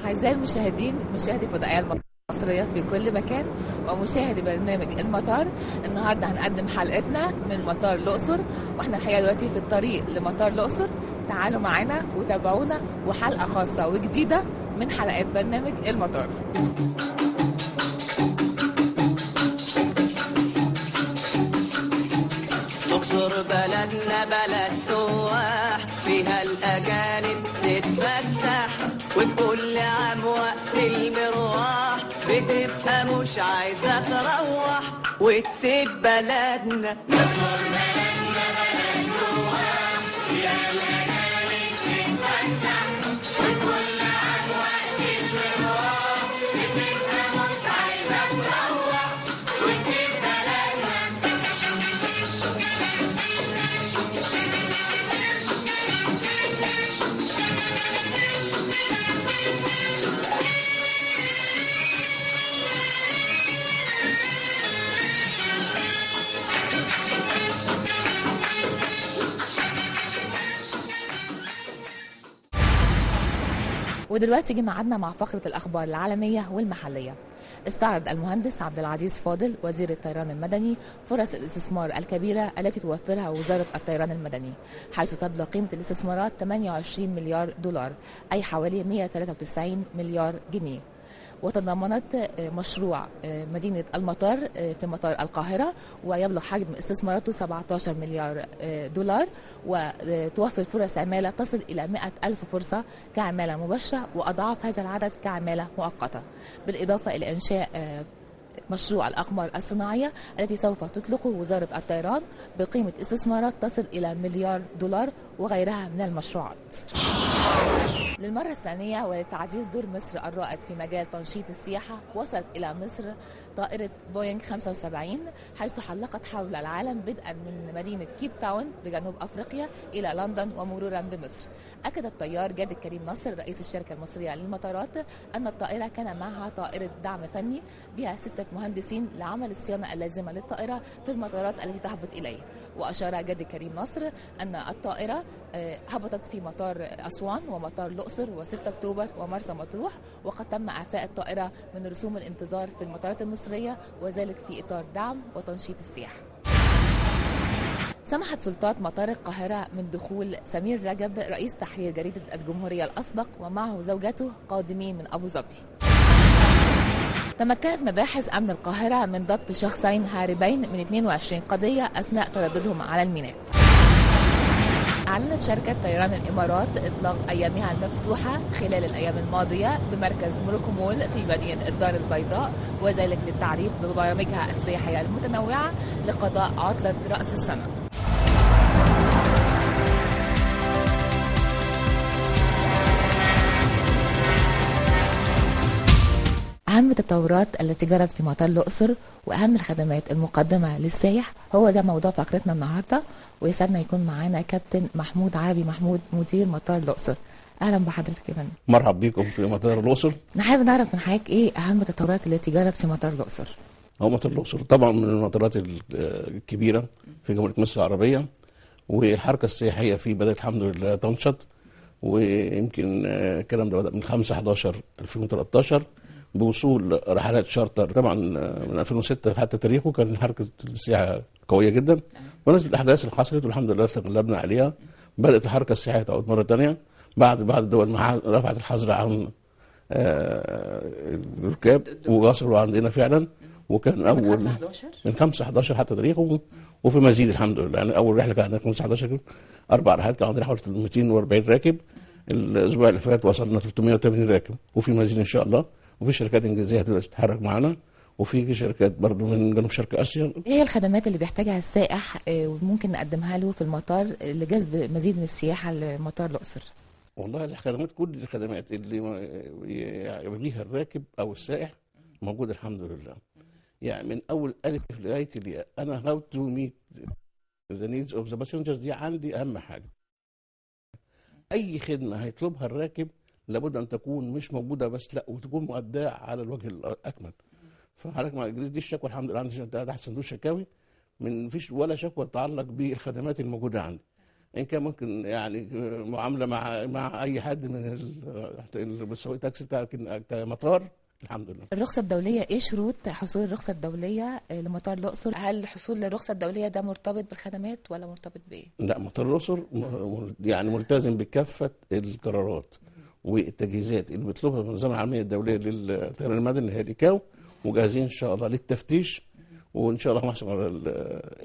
أعزائي المشاهدين، مشاهدي الفضائية المصرية في كل مكان ومشاهدي برنامج المطار. النهارده هنقدم حلقتنا من مطار الأقصر، واحنا الحقيقة دلوقتي في الطريق لمطار الأقصر. تعالوا معانا وتابعونا وحلقة خاصة وجديدة من حلقات برنامج المطار. الأقصر بلدنا بلد سواح، فيها الأجانب تتفسح، وكل عام وقت المروح بتبقى مش عايزة تروح وتسيب بلدنا. الأقصر بلدنا بلد سواح، فيها الأجانب تتفسح، وكل عام وقت المروح بتبقى مش عايزة تروح وتسيب بلدنا. ودلوقتي جه ميعادنا مع فقرة الأخبار العالمية والمحلية. استعرض المهندس عبد العزيز فاضل وزير الطيران المدني فرص الاستثمار الكبيرة التي توفرها وزارة الطيران المدني، حيث تبلغ قيمة الاستثمارات 28 مليار دولار، أي حوالي 193 مليار جنيه. وتضمنت مشروع مدينة المطار في مطار القاهرة، ويبلغ حجم استثماراته 17 مليار دولار، وتوفر فرص عمالة تصل إلى 100 ألف فرصة كعمالة مباشرة، وأضعاف هذا العدد كعمالة مؤقتة، بالإضافة إلى إنشاء مشروع الأقمار الصناعية التي سوف تطلقه وزارة الطيران بقيمة استثمارات تصل إلى مليار دولار، وغيرها من المشروعات. للمرة الثانية ولتعزيز دور مصر الرائد في مجال تنشيط السياحة، وصلت إلى مصر طائرة بوينغ 75، حيث حلقت حول العالم بدءا من مدينة كيب تاون بجنوب أفريقيا إلى لندن ومرورا بمصر. أكد الطيار جاد الكريم نصر رئيس الشركة المصرية للمطارات أن الطائرة كان معها طائرة دعم فني بها 6 مهندسين لعمل الصيانة اللازمة للطائرة في المطارات التي تهبط إليه. وأشار جاد الكريم نصر أن الطائرة هبطت في مطار أسوان ومطار الأقصر و6 أكتوبر ومرسى مطروح، وقد تم إعفاء الطائرة من رسوم الانتظار في المطارات المصرية، وذلك في إطار دعم وتنشيط السياحة. سمحت سلطات مطار القاهرة من دخول سمير رجب رئيس تحرير جريدة الجمهورية الأسبق ومعه زوجته قادمين من أبو ظبي. تمكنت مباحث أمن القاهرة من ضبط شخصين هاربين من 22 قضية أثناء ترددهم على الميناء. أعلنت شركة طيران الإمارات إطلاق أيامها المفتوحة خلال الأيام الماضية بمركز موروكو مول في مدينة الدار البيضاء، وذلك للتعريف ببرامجها السياحية المتنوعة لقضاء عطلة رأس السنة. أهم التطورات التي جرت في مطار الأقصر وأهم الخدمات المقدمة للسائح هو ده موضوع فقرتنا النهاردة، ويسعدنا يكون معانا كابتن محمود عربي محمود مدير مطار الأقصر. أهلا بحضرتك يا فندم. مرحبا بكم في مطار الأقصر. نحب نعرف من حضرتك إيه أهم التطورات التي جرت في مطار الأقصر؟ هو مطار الأقصر طبعا من المطارات الكبيرة في جمهورية مصر العربية، والحركة السياحية فيه بدأت الحمد لله تنشط، ويمكن الكلام ده بدأ من 5/11/2013 بوصول رحلات شارتر. طبعا من 2006 حتى تاريخه كان حركة السياحة قوية جدا، ونسبة الأحداث اللي حصلت والحمد لله استغلبنا عليها. بدأت الحركة السياحية تعود مرة ثانية بعد الدول رفعت الحظر عن الركاب ووصلوا عندنا فعلا، وكان أول من 5/11 حتى تاريخه، وفي مزيد الحمد لله. يعني أول رحلة كانت 5/11 4 رحلات، كان عندنا حوالي 240 راكب. الأسبوع اللي فات وصلنا 380 راكب، وفي مزيد إن شاء الله. وفي شركات إنجليزية هتبدأ تتحرك معنا، وفي شركات برضو من جنوب شرق آسيا. إيه هي الخدمات اللي بيحتاجها السائح وممكن نقدمها له في المطار لجذب مزيد من السياحة لمطار الأقصر؟ والله الخدمات، كل الخدمات اللي يبغيها الراكب أو السائح موجودة الحمد لله. يعني من أول ألف لغاية الياء. أنا how to meet the needs of the passengers دي عندي أهم حاجة. أي خدمة هيطلبها الراكب لابد أن تكون مش موجودة بس، لا، وتكون مؤداة على الوجه الأكمل. فحضرتك مع دي الشكوى الحمد لله عندي تحت صندوق شكاوي، من فيش ولا شكوى تتعلق بالخدمات الموجودة عندي. ان كان ممكن يعني معامله مع اي حد من اللي بتسوي تاكسي بتاع كمطار. الحمد لله. الرخصة الدولية، ايه شروط حصول الرخصة الدولية لمطار الأقصر؟ هل حصول الرخصة الدولية ده مرتبط بالخدمات ولا مرتبط بإيه؟ لا، مطار الأقصر يعني ملتزم بكافة القرارات والتجهيزات اللي بيطلبها المنظمة العالمية الدولية للطيران المدني اللي هي الإيكاو، وجاهزين إن شاء الله للتفتيش، وإن شاء الله هنحصل على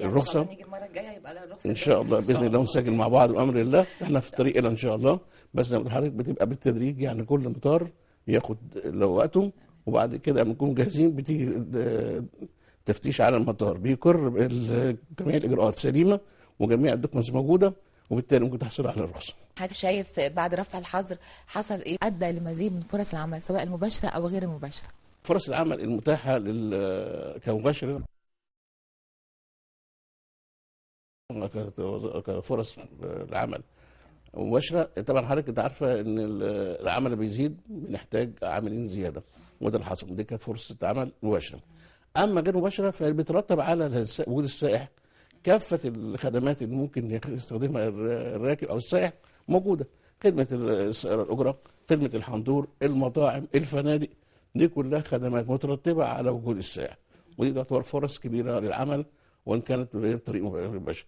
الرخصة. نيجي المرة الجاية يبقى الرخصة إن شاء الله بإذن الله ونسجل مع بعض بأمر الله. إحنا في الطريق إلى إن شاء الله، بس زي ما قلت لحضرتك بتبقى بالتدريج، يعني كل مطار ياخد لو وقته، وبعد كده لما نكون جاهزين بتيجي تفتيش على المطار بيقر جميع الاجراءات سليمه وجميع الدوكيومنتس موجوده، وبالتالي ممكن تحصل على الرخصه. حضرتك شايف بعد رفع الحظر حصل ايه ادى لمزيد من فرص العمل سواء المباشره او غير المباشره؟ فرص العمل المتاحه كمباشر، كفرص العمل مباشره، طبعا حضرتك انت عارفه ان العمل بيزيد بنحتاج عاملين زياده، وده اللي حصل. دي كانت فرصه عمل مباشره. اما غير مباشره فبيترتب على وجود السائح كافه الخدمات اللي ممكن يستخدمها الراكب او السائح موجوده. خدمه السياره الاجره، خدمه الحنطور، المطاعم، الفنادق، دي كلها خدمات مترتبه على وجود السائح، ودي تعتبر فرص كبيره للعمل وان كانت بغير طريق مباشر.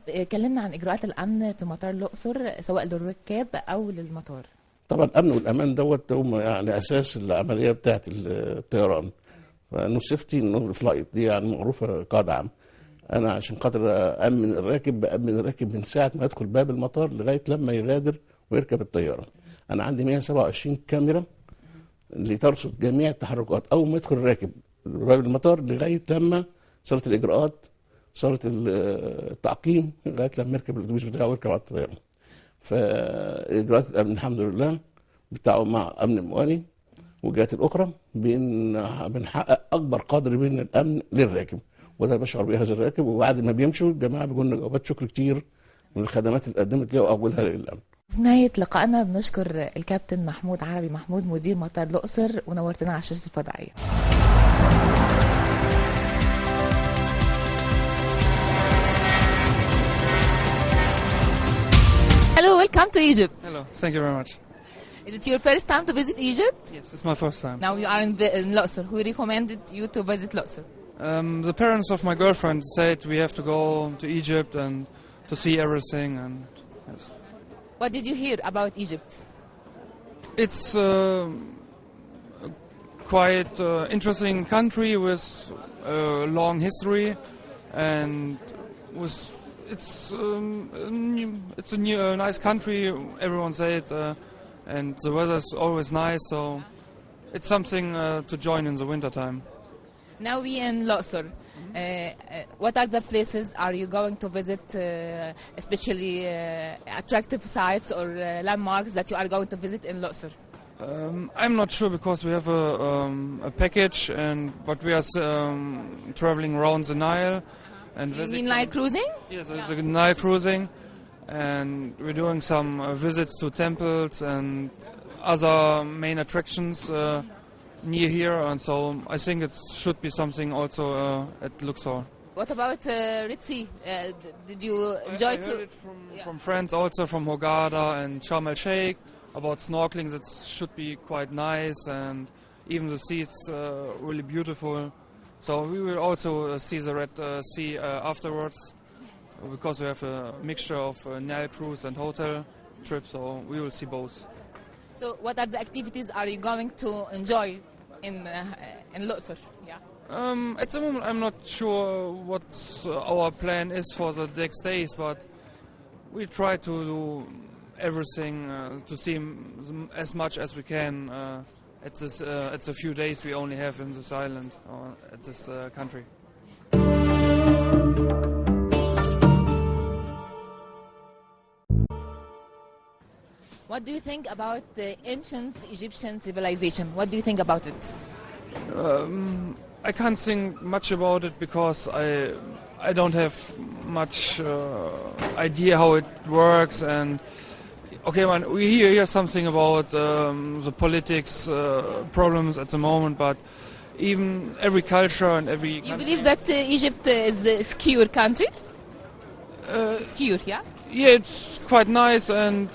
اتكلمنا عن اجراءات الامن في مطار الاقصر سواء للركاب او للمطار. طبعا الامن والامان دوت هم يعني اساس العمليه بتاعه الطيران. فانه سيفتي انه فلايت دي يعني معروفه قاعده عامه. انا عشان خاطر امن الراكب بامن الراكب من ساعه ما يدخل باب المطار لغايه لما يغادر ويركب الطياره. انا عندي 127 كاميرا اللي ترصد جميع التحركات اول ما يدخل الراكب باب المطار لغايه لما صارت الاجراءات، صارت التعقيم لغايه لما يركب الاتوبيس بتاعه ويركب على الطياره. فاجراءات الامن الحمد لله بالتعاون مع امن المواني والجهات الاخرى بنحقق اكبر قدر من الامن للراكب، وده بشعر بيه هذا الراكب. وبعد ما بيمشوا الجماعه بيقولوا لنا جوابات شكر كتير من الخدمات اللي قدمت ليه واولها للامن. في نهايه لقائنا بنشكر الكابتن محمود عربي محمود مدير مطار الاقصر ونورتنا على الشاشه الفضائيه. Hello, welcome to Egypt. Hello, thank you very much. Is it your first time to visit Egypt? Yes, it's my first time. Now you are in Luxor. Who recommended you to visit Luxor? The parents of my girlfriend said we have to go to Egypt and to see everything. And yes. What did you hear about Egypt? It's quite interesting country with a long history, and with it's a nice country. Everyone said, and the weather is always nice, so it's something to join in the winter time. Now we in Luxor. What are the places are you going to visit, especially attractive sites or landmarks that you are going to visit in Luxor? I'm not sure because we have a package, but we are traveling around the Nile. And you mean Nile cruising? Yes, there's a Nile cruising, and we're doing some visits to temples and other main attractions near here, and so I think it should be something also at Luxor. What about Red Sea? Did you enjoy I heard it from friends also from Hurghada and Sharm el Sheikh about snorkeling. That should be quite nice, and even the sea is really beautiful. So we will also see the Red Sea afterwards, because we have a mixture of Nile cruise and hotel trip, so we will see both. So what are the activities are you going to enjoy in Luxor? Yeah. At the moment I'm not sure what our plan is for the next days, but we try to do everything to see as much as we can. It's a few days we only have in this island or at this country. What do you think about the ancient Egyptian civilization? What do you think about it? I can't think much about it because I don't have much idea how it works. And okay, we hear something about the politics problems at the moment, but even every culture and every you believe that Egypt is a secure country? Secure, yeah? Yeah, it's quite nice, and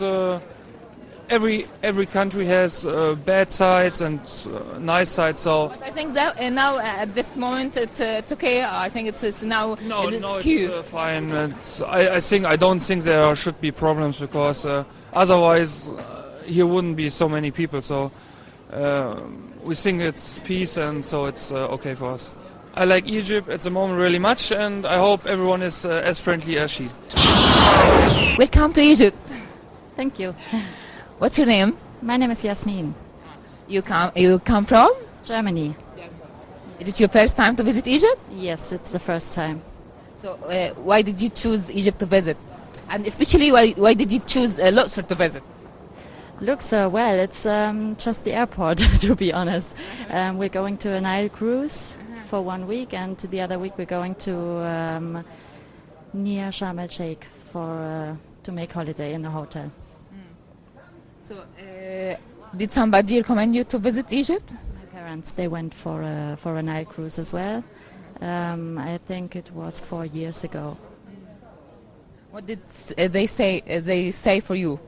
every country has bad sides and nice sides. So But I think that now at this moment it's okay. I think it's now no, it's no, cute. it's fine. I don't think there should be problems because otherwise here wouldn't be so many people. So we think it's peace, and so it's okay for us. I like Egypt at the moment really much, and I hope everyone is as friendly as she. Welcome to Egypt. Thank you. What's your name? My name is Yasmin. You come from? Germany. Is it your first time to visit Egypt? Yes, it's the first time. So why did you choose Egypt to visit? And especially why did you choose Luxor to visit? Looks well. It's just the airport, to be honest. We're going to a Nile cruise for 1 week, and the other week we're going to near Sharm el Sheikh to make holiday in a hotel. So did somebody recommend you to visit Egypt? My parents, they went for a Nile cruise as well. I think it was 4 years ago. What did they say? They say for you?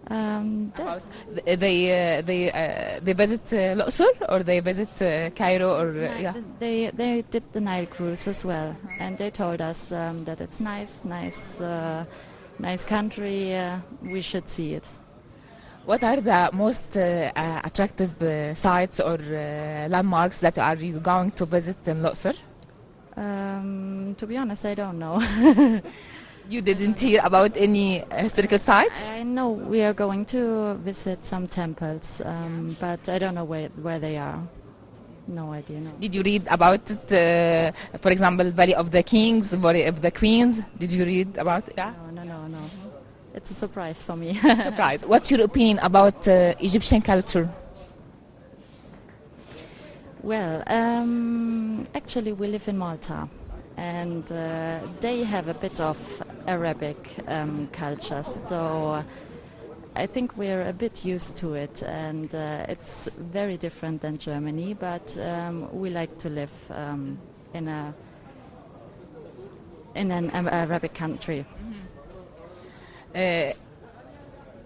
That, They visit Luxor or they visit Cairo or yeah. they did the Nile cruise as well, and they told us that it's nice country. We should see it. What are the most attractive sites or landmarks that are you going to visit in Luxor? To be honest, I don't know. You didn't hear about any historical sites? I know we are going to visit some temples, but I don't know where they are. No idea. No. Did you read about it? For example, Valley of the Kings, Valley of the Queens. Did you read about it? Yeah. No. It's a surprise for me. Surprise. What's your opinion about Egyptian culture? Well, actually we live in Malta, and they have a bit of Arabic culture, so I think we're a bit used to it, and it's very different than Germany, but we like to live in an Arabic country.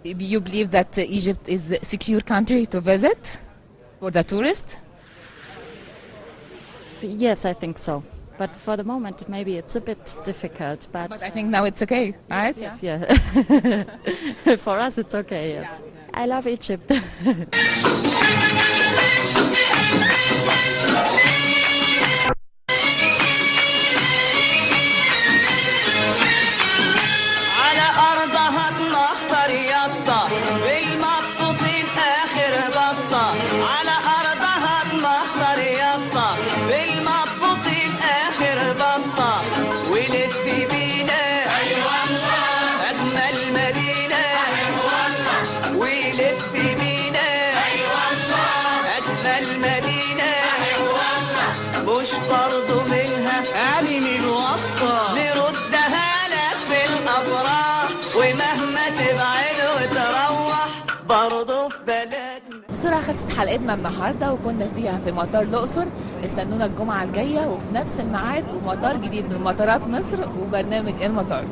You believe that Egypt is a secure country to visit for the tourist? Yes, I think so. But for the moment, maybe it's a bit difficult. But I think now it's okay, right? yes, yeah. For us, it's okay. Yes, I love Egypt. على أرضها اتمخطر يا اسطى بالمبسوطين آخر بسطة على أرضها اتمخطر يا اسطى بالمبسوطين آخر بسطة ولف بينا أيوة أجمل مدينة أيوة ولف بينا أيوة أجمل مدينة أيوة مش برضو منها علم الوسطى نردها لك في الأفراح ومهما تبعد وتروح برضو في بلدنا. بسرعة خلصت حلقتنا النهاردة وكنا فيها في مطار الأقصر. استنونا الجمعة الجاية وفي نفس الميعاد ومطار جديد من مطارات مصر وبرنامج المطار.